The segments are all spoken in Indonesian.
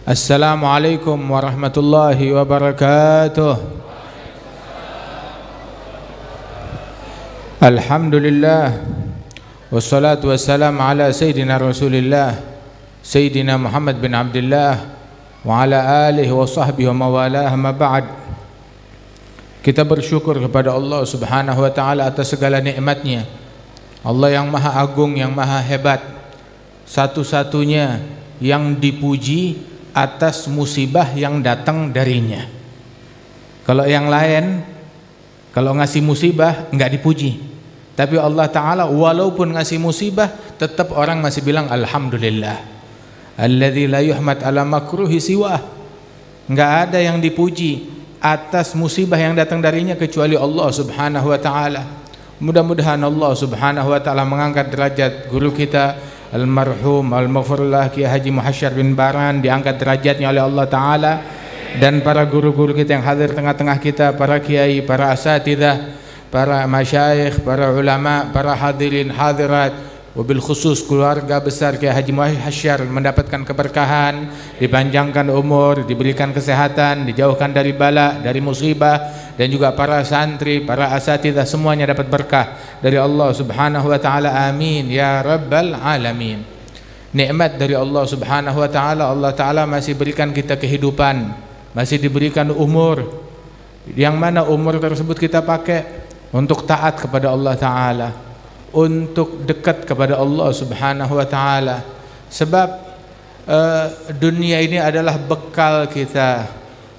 Assalamualaikum warahmatullahi wabarakatuh. Alhamdulillah, wassalatu wassalamu ala Sayyidina Rasulillah Sayyidina Muhammad bin Abdullah wa ala alihi wa sahbihi wa mawalah, ma ba'd. Kita bersyukur kepada Allah subhanahu wa ta'ala atas segala nikmatnya. Allah yang maha agung, yang maha hebat, satu-satunya yang dipuji atas musibah yang datang darinya. Kalau yang lain, kalau ngasih musibah enggak dipuji. Tapi Allah Ta'ala walaupun ngasih musibah, tetap orang masih bilang alhamdulillah. Alladzi la yuhmad ala makruhi siwah. Enggak ada yang dipuji atas musibah yang datang darinya kecuali Allah Subhanahu wa Ta'ala. Mudah-mudahan Allah Subhanahu wa Ta'ala mengangkat derajat guru kita almarhum al-maghfurullah Kiai Haji Muhasyar bin Baran, diangkat derajatnya oleh Allah Ta'ala, dan para guru-guru kita yang hadir tengah-tengah kita, para kiai, para asatidzah, para masyayikh, para ulama, para hadirin hadirat, wabil khusus keluarga besar Kiai Haji Muhasyar mendapatkan keberkahan, dipanjangkan umur, diberikan kesehatan, dijauhkan dari bala, dari musibah, dan juga para santri, para asatidzah semuanya dapat berkah dari Allah Subhanahu wa Ta'ala. Amin ya rabbal alamin. Nikmat dari Allah Subhanahu wa Ta'ala, Allah Ta'ala masih berikan kita kehidupan, masih diberikan umur, yang mana umur tersebut kita pakai untuk taat kepada Allah Ta'ala, untuk dekat kepada Allah Subhanahu wa Ta'ala. Sebab dunia ini adalah bekal kita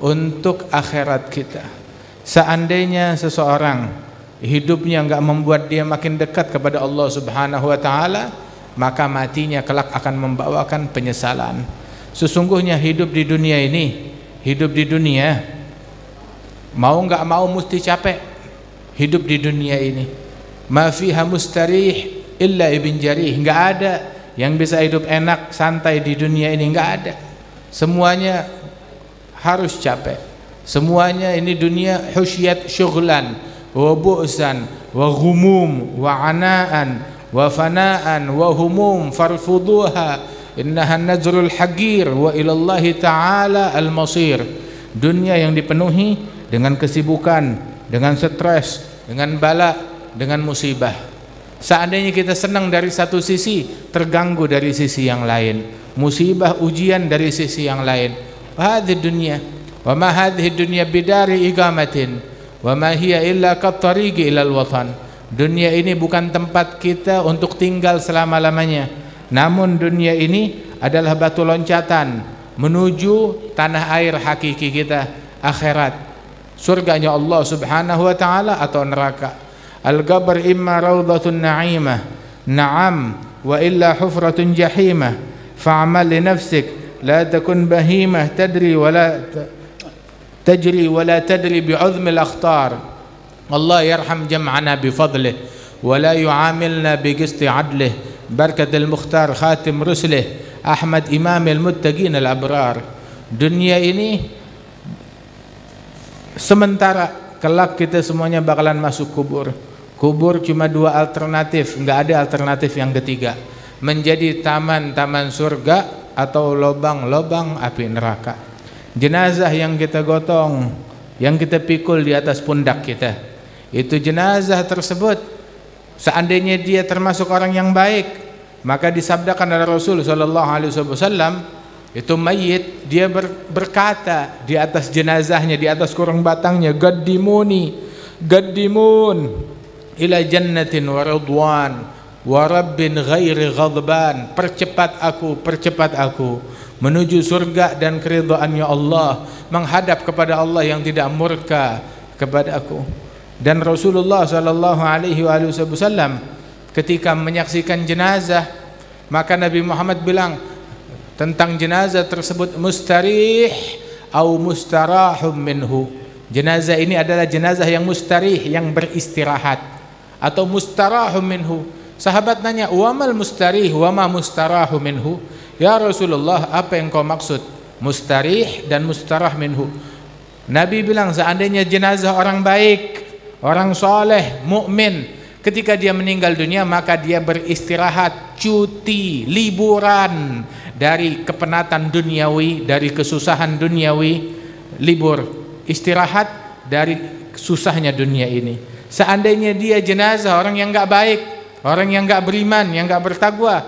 untuk akhirat kita. Seandainya seseorang hidupnya enggak membuat dia makin dekat kepada Allah Subhanahu wa Ta'ala, maka matinya kelak akan membawakan penyesalan. Sesungguhnya hidup di dunia ini, hidup di dunia, mau enggak mau mesti capek. Hidup di dunia ini, ma fiha mustarih illa ibn jarih. Enggak ada yang bisa hidup enak santai di dunia ini, enggak ada. Semuanya harus capek. Semuanya ini dunia husyat syughlan wa bu'san wa ghumum wa anaan wa fanaan wa humum farfuduha innaha najrul hagir wa ilallahi ta'ala al-masir. Dunia yang dipenuhi dengan kesibukan, dengan stres, dengan bala, dengan musibah. Seandainya kita senang dari satu sisi, terganggu dari sisi yang lain. Musibah, ujian dari sisi yang lain. Hadhihi dunya wa ma hadhihi dunya bidari iqamatin wa ma hiya illa qattariqi ilal watan. Dunia ini bukan tempat kita untuk tinggal selama-lamanya, namun dunia ini adalah batu loncatan menuju tanah air hakiki kita, akhirat, surganya Allah Subhanahu wa Ta'ala atau neraka. Al-qabr imma rawdatun na'imah na'am wa illa hufratun jahimah fa'amal li nafsik la takun bahimah tadri wa la تجري ولا تدري بعظم الأخطار. الله يرحم جمعنا بفضله ولا يعاملنا بقسط عدله. بركة المختار خاتم رسله أحمد إمام المتقين الأبرار. Dunia ini sementara, kelak kita semuanya bakalan masuk kubur. Kubur cuma dua alternatif, enggak ada alternatif yang ketiga. Menjadi taman-taman surga atau lobang-lobang api neraka. Jenazah yang kita gotong, yang kita pikul di atas pundak kita, itu jenazah tersebut, seandainya dia termasuk orang yang baik, maka disabdakan oleh Rasul sallallahu alaihi wasallam, itu mayit, dia berkata di atas jenazahnya, di atas kurung batangnya, gaddimuni gaddimun ila jannatin wa ridwan wa rabbin ghairi ghadban. Percepat aku menuju surga dan keridhaannya Allah, menghadap kepada Allah yang tidak murka kepada aku. Dan Rasulullah sallallahu alaihi wasallam ketika menyaksikan jenazah, maka Nabi Muhammad bilang tentang jenazah tersebut, mustarih au mustarahum minhu. Jenazah ini adalah jenazah yang mustarih, yang beristirahat, atau mustarahum minhu. Sahabat nanya, wamal mustarih wama mustarahum minhu? Ya Rasulullah, apa yang kau maksud mustarih dan mustarah minhu? Nabi bilang, seandainya jenazah orang baik, orang soleh, mukmin, ketika dia meninggal dunia, maka dia beristirahat, cuti, liburan dari kepenatan duniawi, dari kesusahan duniawi, libur, istirahat dari susahnya dunia ini. Seandainya dia jenazah orang yang nggak baik, orang yang nggak beriman, yang nggak bertakwa,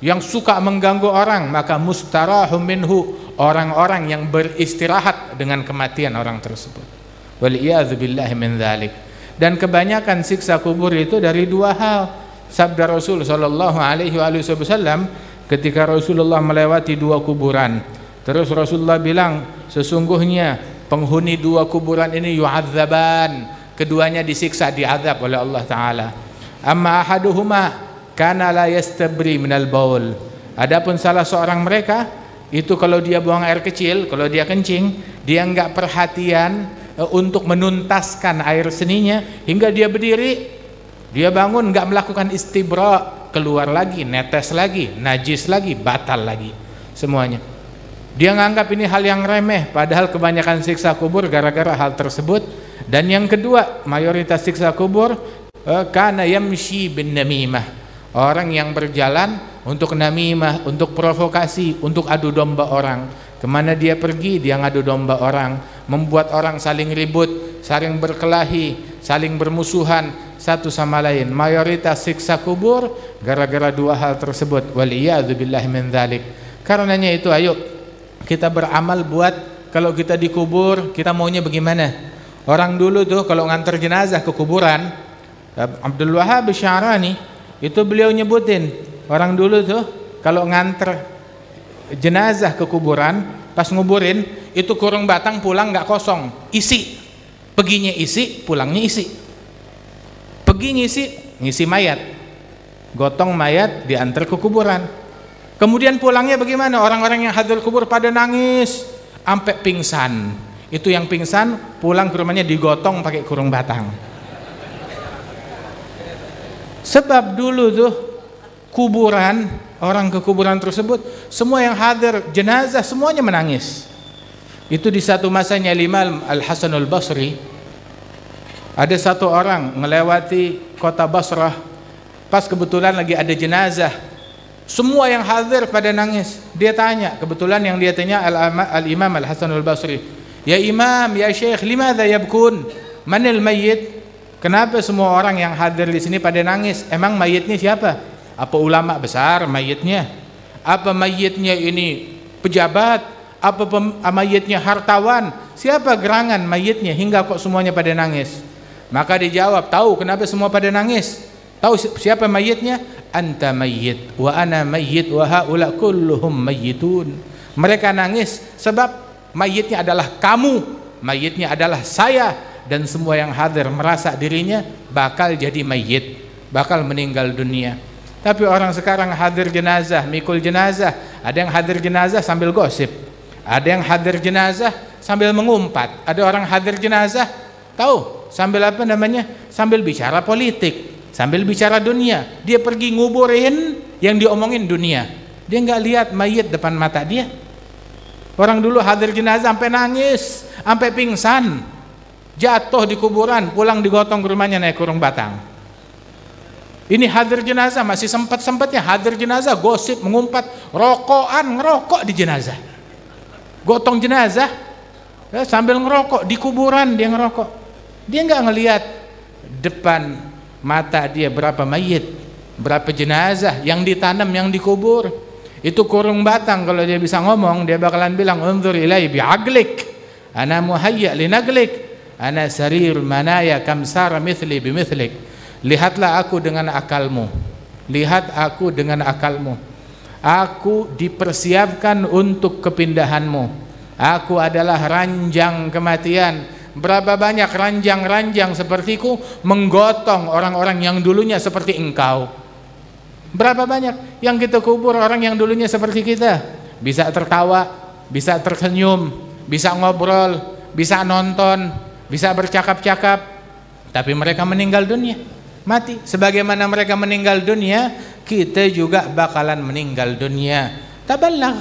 yang suka mengganggu orang, maka mustarahum minhu, orang-orang yang beristirahat dengan kematian orang tersebut. Waliyadzubillahi min dzalik. Dan kebanyakan siksa kubur itu dari dua hal. Sabda Rasul sallallahu alaihi wasallam ketika Rasulullah melewati dua kuburan, terus Rasulullah bilang, sesungguhnya penghuni dua kuburan ini yu'adzaban, keduanya disiksa, diazab oleh Allah Ta'ala. Amma ahaduhuma kana la yastabri minal baul. Adapun salah seorang mereka itu kalau dia buang air kecil, kalau dia kencing, dia enggak perhatian untuk menuntaskan air seninya hingga dia berdiri, dia bangun enggak melakukan istibra, keluar lagi, netes lagi, najis lagi, batal lagi semuanya. Dia menganggap ini hal yang remeh, padahal kebanyakan siksa kubur gara-gara hal tersebut. Dan yang kedua, mayoritas siksa kubur kana yamshi bin namimah, orang yang berjalan untuk namimah, untuk provokasi, untuk adu domba orang. Kemana dia pergi, dia ngadu domba orang, membuat orang saling ribut, saling berkelahi, saling bermusuhan satu sama lain. Mayoritas siksa kubur gara-gara dua hal tersebut. Waliyadzubillahi min dzalik. Karenanya itu, ayo kita beramal buat kalau kita dikubur, kita maunya bagaimana? Orang dulu tuh kalau nganter jenazah ke kuburan, Abdul Wahab Syarani itu beliau nyebutin, orang dulu tuh kalau nganter jenazah ke kuburan, pas nguburin itu kurung batang pulang nggak kosong, isi, peginya isi, pulangnya isi, pergi ngisi mayat, gotong mayat diantar ke kuburan, kemudian pulangnya bagaimana? Orang-orang yang hadir kubur pada nangis sampai pingsan. Itu yang pingsan pulang ke rumahnya digotong pakai kurung batang. Sebab dulu tuh kuburan, orang ke kuburan tersebut, semua yang hadir jenazah semuanya menangis. Itu di satu masanya Imam Al-Hasan Al-Basri, ada satu orang melewati kota Basrah, pas kebetulan lagi ada jenazah, semua yang hadir pada nangis. Dia tanya, kebetulan yang dia tanya Al-Imam Al-Hasan Al-Basri, ya Imam, ya Syekh, limadha yabkun? Manil mayyit? Kenapa semua orang yang hadir di sini pada nangis? Emang mayitnya siapa? Apa ulama besar mayitnya? Apa mayitnya ini pejabat? Apa mayitnya hartawan? Siapa gerangan mayitnya hingga kok semuanya pada nangis? Maka dijawab, tahu kenapa semua pada nangis? Tahu siapa mayitnya? Anta mayyit wa ana mayyit wa haula kulluhum mayyitun. Mereka nangis sebab mayitnya adalah kamu, mayitnya adalah saya, dan semua yang hadir merasa dirinya bakal jadi mayit, bakal meninggal dunia. Tapi orang sekarang hadir jenazah, mikul jenazah, ada yang hadir jenazah sambil gosip, ada yang hadir jenazah sambil mengumpat, ada orang hadir jenazah tahu sambil apa namanya, sambil bicara politik, sambil bicara dunia. Dia pergi nguburin yang diomongin dunia, dia nggak lihat mayit depan mata dia. Orang dulu hadir jenazah sampai nangis, sampai pingsan, jatuh di kuburan, pulang digotong ke rumahnya naik kurung batang. Ini hadir jenazah masih sempat-sempatnya hadir jenazah, gosip, mengumpat, rokokan, ngerokok di jenazah, gotong jenazah ya, sambil ngerokok di kuburan dia ngerokok. Dia nggak ngelihat depan mata dia berapa mayit, berapa jenazah yang ditanam, yang dikubur. Itu kurung batang, kalau dia bisa ngomong dia bakalan bilang, unzur ilai bi'aglik ana muhayya linaglik ana sarir manaya kamsara mithli bimithlik. Lihatlah aku dengan akalmu, lihat aku dengan akalmu, aku dipersiapkan untuk kepindahanmu, aku adalah ranjang kematian. Berapa banyak ranjang-ranjang sepertiku menggotong orang-orang yang dulunya seperti engkau. Berapa banyak yang kita kubur orang yang dulunya seperti kita, bisa tertawa, bisa tersenyum, bisa ngobrol, bisa nonton, bisa bercakap-cakap, tapi mereka meninggal dunia, mati. Sebagaimana mereka meninggal dunia, kita juga bakalan meninggal dunia. Tabalagh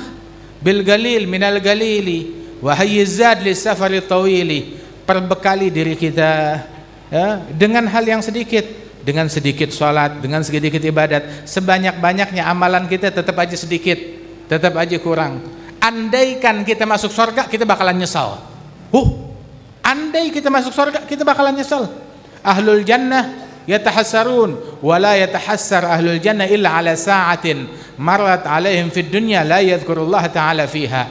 bil galil minal galili wa hayyizad lis safari tawili. Perbekali diri kita ya, dengan hal yang sedikit, dengan sedikit sholat, dengan sedikit ibadat. Sebanyak-banyaknya amalan kita tetap aja sedikit. tetap aja kurang. Andaikan kita masuk surga, kita bakalan nyesal. Andai kita masuk surga, kita bakalan nyesal. Ahlul jannah yatahassarun wa la yatahassar ahlul jannah illa ala sa'atin marat alaihim fid dunya la yadhkurullah ta'ala fiha.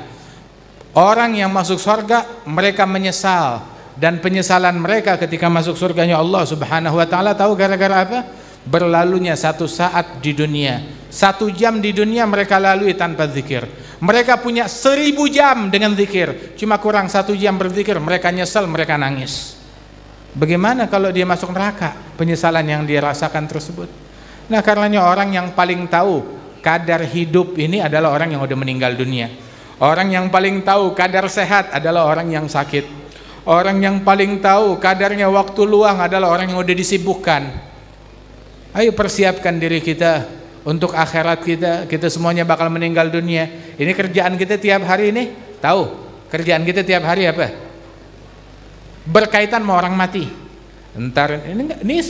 Orang yang masuk surga mereka menyesal, dan penyesalan mereka ketika masuk surganya Allah Subhanahu wa taala tahu gara-gara apa? Berlalunya satu saat di dunia. 1 jam di dunia mereka lalui tanpa zikir. Mereka punya 1000 jam dengan zikir, cuma kurang 1 jam berzikir, mereka nyesal, mereka nangis. Bagaimana kalau dia masuk neraka? Penyesalan yang dia rasakan tersebut. Nah, karenanya orang yang paling tahu kadar hidup ini adalah orang yang udah meninggal dunia. Orang yang paling tahu kadar sehat adalah orang yang sakit. Orang yang paling tahu kadarnya waktu luang adalah orang yang udah disibukkan. Ayo persiapkan diri kita untuk akhirat kita. Kita semuanya bakal meninggal dunia. Ini kerjaan kita tiap hari ini. Tahu kerjaan kita tiap hari apa? Berkaitan sama orang mati. Entar ini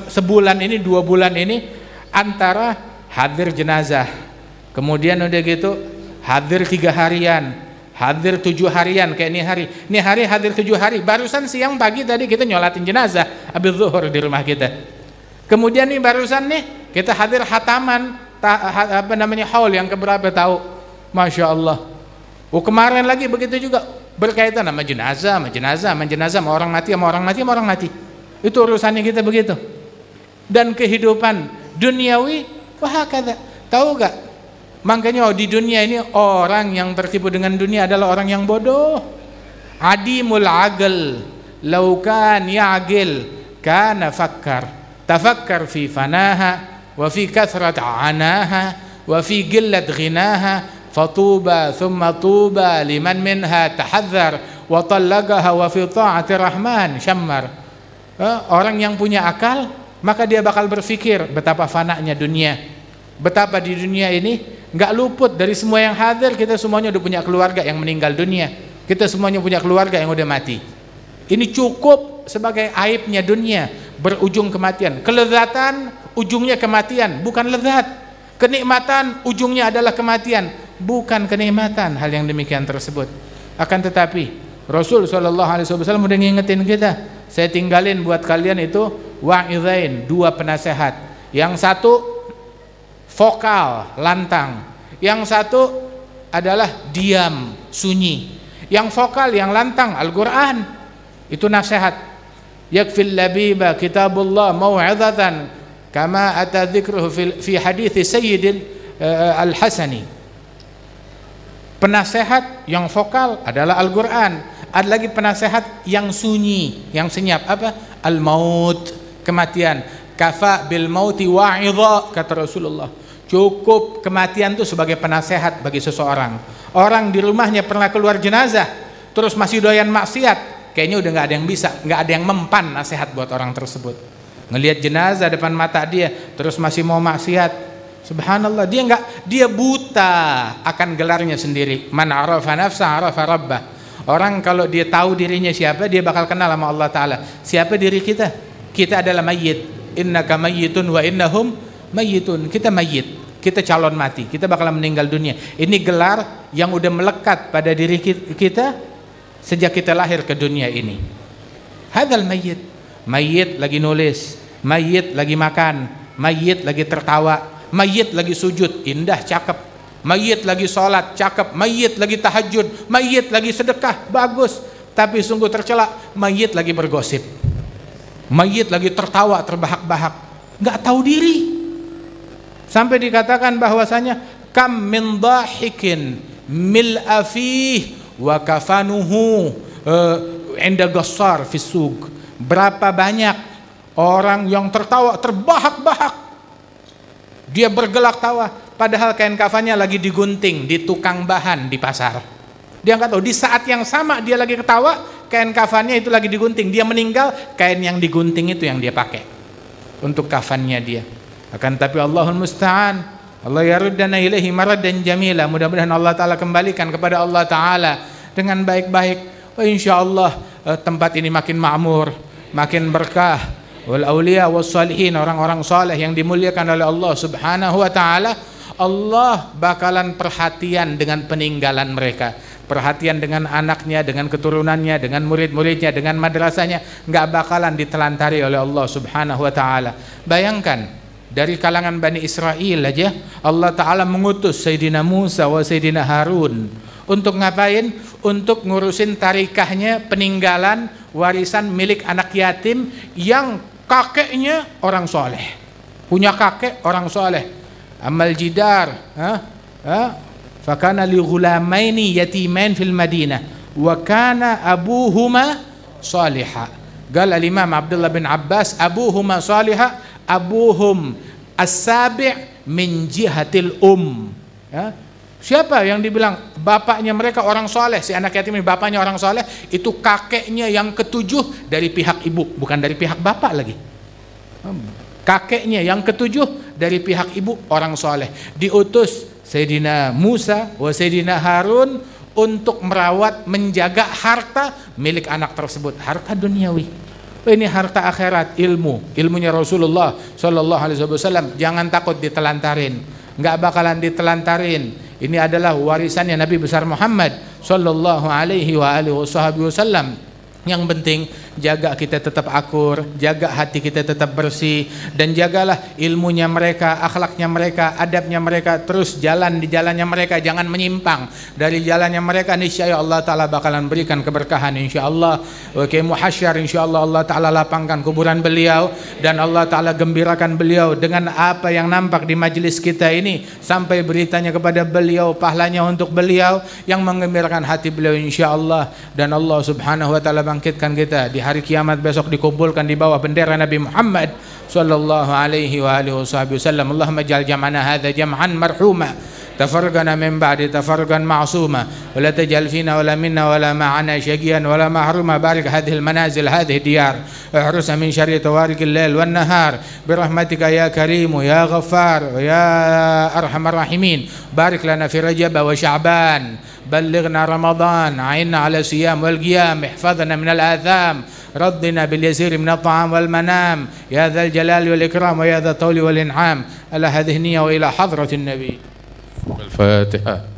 sebulan ini, 2 bulan ini antara hadir jenazah, kemudian udah gitu hadir 3 harian, hadir 7 harian kayak ini hari hadir 7 hari. Barusan siang pagi tadi kita nyolatin jenazah habis zuhur di rumah kita. Kemudian nih barusan nih kita hadir hataman haul yang keberapa tahu? Masya Allah. Kemarin lagi begitu juga, berkaitan sama jenazah, sama orang mati. Itu urusannya kita begitu. Dan kehidupan duniawi wahakadha. Tahu gak? Makanya di dunia ini orang yang tertipu dengan dunia adalah orang yang bodoh. Adimul aql law kan ya'qil kana tafakkar fi fanaha wa fi kathrat anaha wa fi qillat ghinaha fatuba thumma tuba liman minha tahadzar wa tallaqaha wa fi ta'ati rahman syammar. Orang yang punya akal maka dia bakal berpikir betapa fananya dunia, betapa di dunia ini nggak luput dari semua yang hadir. Kita semuanya udah punya keluarga yang meninggal dunia, kita semuanya punya keluarga yang udah mati. Ini cukup sebagai aibnya dunia, berujung kematian. Kelezatan ujungnya kematian, bukan lezat. Kenikmatan ujungnya adalah kematian, bukan kenikmatan. Hal yang demikian tersebut. Akan tetapi Rasul SAW udah ngingetin kita, saya tinggalin buat kalian itu wa'izain, 2 penasehat. Yang satu vokal, lantang. Yang satu adalah diam, sunyi. Yang vokal, yang lantang, Al-Quran. Itu nasihat. Yakfil labiba kitabullah mau'izatan kama ata dzikruhu fi hadithi Sayyidil Al-Hasani. Penasehat yang vokal adalah Al-Quran. Ada lagi penasehat yang sunyi, yang senyap. Apa? Al-maut, kematian. Kafa bil mauti wa'idha, kata Rasulullah. Cukup kematian itu sebagai penasehat bagi seseorang. Orang di rumahnya pernah keluar jenazah, terus masih doyan maksiat, kayaknya udah nggak ada yang bisa, nggak ada yang mempan nasihat buat orang tersebut. Ngelihat jenazah depan mata dia, terus masih mau maksiat, subhanallah, dia buta akan gelarnya sendiri. Man arafa nafsa arafa rabbah. Orang kalau dia tahu dirinya siapa, dia bakal kenal sama Allah Ta'ala. Siapa diri kita? Kita adalah mayyit. Innaka mayyitun wa innahum mayyitun. Kita mayyit, kita calon mati, kita bakal meninggal dunia. Ini gelar yang udah melekat pada diri kita sejak kita lahir ke dunia ini. Hadzal mayyit. Mayyit lagi nulis, mayyit lagi makan, mayyit lagi tertawa, mayyit lagi sujud, indah, cakep. Mayyit lagi sholat, cakep. Mayyit lagi tahajud, mayyit lagi sedekah, bagus. Tapi sungguh tercela, mayyit lagi bergosip, mayyit lagi tertawa terbahak-bahak, nggak tahu diri. Sampai dikatakan bahwasanya kam min dhahikin mil'a fih wa kafanuhu inda gassar fi suq. Berapa banyak orang yang tertawa terbahak-bahak, dia bergelak tawa, padahal kain kafannya lagi digunting di tukang bahan di pasar. Dia nggak tahu, di saat yang sama dia lagi ketawa, kain kafannya itu lagi digunting. Dia meninggal, kain yang digunting itu yang dia pakai untuk kafannya dia. Akan tapi Allahul Musta'an, Allah yaruddana ilaihi maraddan jamila. Mudah-mudahan Allah Ta'ala kembalikan kepada Allah Ta'ala dengan baik-baik. Insyaallah tempat ini makin makmur, makin berkah. Wal auliya was salihin, orang-orang saleh yang dimuliakan oleh Allah Subhanahu wa taala. Allah bakalan perhatian dengan peninggalan mereka, perhatian dengan anaknya, dengan keturunannya, dengan murid-muridnya, dengan madrasahnya, nggak bakalan ditelantari oleh Allah Subhanahu wa taala. Bayangkan, dari kalangan Bani Israel aja Allah taala mengutus Sayyidina Musa wa Sayyidina Harun untuk ngapain? Untuk ngurusin tarikahnya, peninggalan warisan milik anak yatim yang kakeknya orang soleh, punya kakek orang soleh. Amal jidar, fakana li ghulamaini yatimain fil Madinah wa kana abuhuma salihah. Qal al-Imam Abdullah bin Abbas, abuhuma salihah, abuhum as-sabi' min jihatil Siapa yang dibilang bapaknya mereka orang soleh, si anak yatim ini bapaknya orang soleh, itu kakeknya yang ketujuh dari pihak ibu, bukan dari pihak bapak lagi. Kakeknya yang ketujuh dari pihak ibu orang soleh. Diutus Sayyidina Musa wa Sayyidina Harun untuk merawat, menjaga harta milik anak tersebut, harta duniawi. Ini harta akhirat, ilmunya Rasulullah Sallallahu Alaihi Wasallam. Jangan takut ditelantarin, nggak bakalan ditelantarin. Ini adalah warisannya Nabi besar Muhammad Sallallahu Alaihi Wasallam. Yang penting jaga kita tetap akur, jaga hati kita tetap bersih, dan jagalah ilmunya mereka, akhlaknya mereka, adabnya mereka, terus jalan di jalannya mereka, jangan menyimpang dari jalannya mereka. Niscaya Allah Ta'ala bakalan berikan keberkahan insyaallah. Oke, muhasyar insyaallah Allah Ta'ala lapangkan kuburan beliau, dan Allah Ta'ala gembirakan beliau dengan apa yang nampak di majelis kita ini, sampai beritanya kepada beliau, pahalanya untuk beliau yang menggembirakan hati beliau insyaallah. Dan Allah Subhanahu wa Ta'ala bangkitkan kita di hari kiamat besok, dikumpulkan di bawah bendera Nabi Muhammad sallallahu alaihi wa alihi wasallam. Allahumma ja'al jam'ana hadza jam'an marhuma, tafarraqana min ba'di tafarruqan ma'suma, wa la taj'al fina wa la minna wa la ma'ana shaqiyan wa la mahruma. Barik hadhihi al-manazil hadhihi diyar, ihrusa min syarri tawariq al-lail wan nahar birahmatika ya karim ya ghaffar ya arhamar rahimin. Barik lana fi Rajab wa Sya'ban, بلغنا رمضان، أعنا على الصيام والقيام، احفظنا من الآثام، ردنا باليسير من الطعام والمنام، يا ذا الجلال والإكرام ويا ذا الطول والإنعام. على هذه النية وإلى حضرة النبي. الفاتحة.